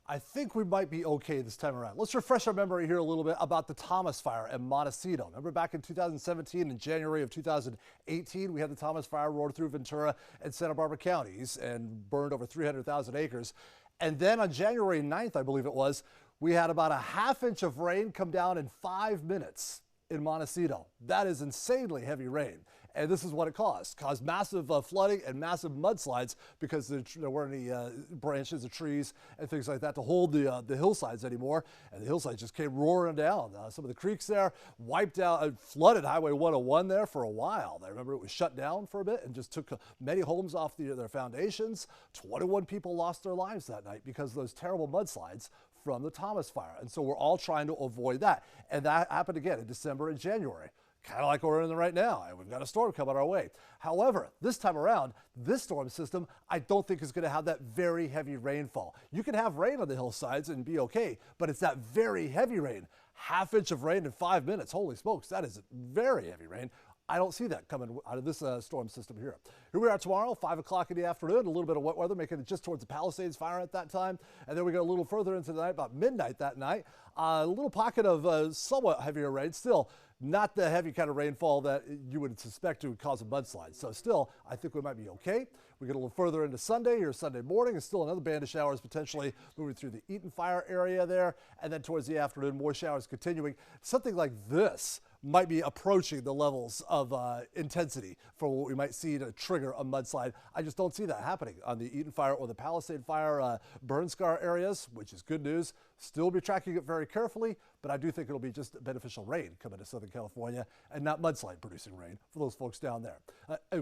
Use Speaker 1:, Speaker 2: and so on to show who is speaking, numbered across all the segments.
Speaker 1: I think we might be okay this time around. Let's refresh our memory here a little bit about the Thomas Fire in Montecito. Remember back in 2017 and January of 2018, we had the Thomas Fire roar through Ventura and Santa Barbara counties and burned over 300,000 acres. And then on January 9th, I believe it was, we had about a ½ inch of rain come down in 5 minutes in Montecito. That is insanely heavy rain. And this is what it caused. Caused massive flooding and massive mudslides because there weren't any branches of trees and things like that to hold the hillsides anymore. And the hillsides just came roaring down. Some of the creeks there wiped out, flooded Highway 101 there for a while. I remember it was shut down for a bit and just took many homes off their foundations. 21 people lost their lives that night because of those terrible mudslides from the Thomas Fire. And so we're all trying to avoid that. And that happened again in December and January. Kind of like we're in right now, and we've got a storm coming our way. However, this time around, this storm system, I don't think is going to have that very heavy rainfall. You can have rain on the hillsides and be okay, but it's that very heavy rain. ½ inch of rain in 5 minutes. Holy smokes, that is very heavy rain. I don't see that coming out of this storm system here. Here we are tomorrow, 5 o'clock in the afternoon, a little bit of wet weather, making it just towards the Palisades fire at that time. And then we go a little further into the night, about midnight that night. A little pocket of somewhat heavier rain, still not the heavy kind of rainfall that you would suspect to cause a mudslide. So still, I think we might be okay. We get a little further into Sunday or Sunday morning, and still another band of showers potentially moving through the Eaton fire area there. And then towards the afternoon, more showers continuing. Something like this might be approaching the levels of intensity for what we might see to trigger a mudslide. I just don't see that happening on the Eaton fire or the Palisade fire burn scar areas, which is good news. Still be tracking it very carefully, but I do think it'll be just beneficial rain coming to Southern California and not mudslide producing rain for those folks down there.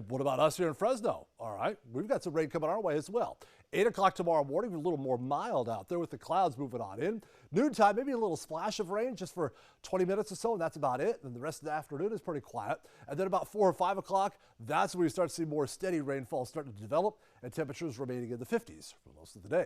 Speaker 1: What about us here in Fresno? All right, we've got some rain coming our way as well. 8 o'clock tomorrow morning, a little more mild out there with the clouds moving on in. Noontime, maybe a little splash of rain just for 20 minutes or so, and that's about it. And the rest of the afternoon is pretty quiet. And then about 4 or 5 o'clock, that's when we start to see more steady rainfall starting to develop and temperatures remaining in the 50s for most of the day.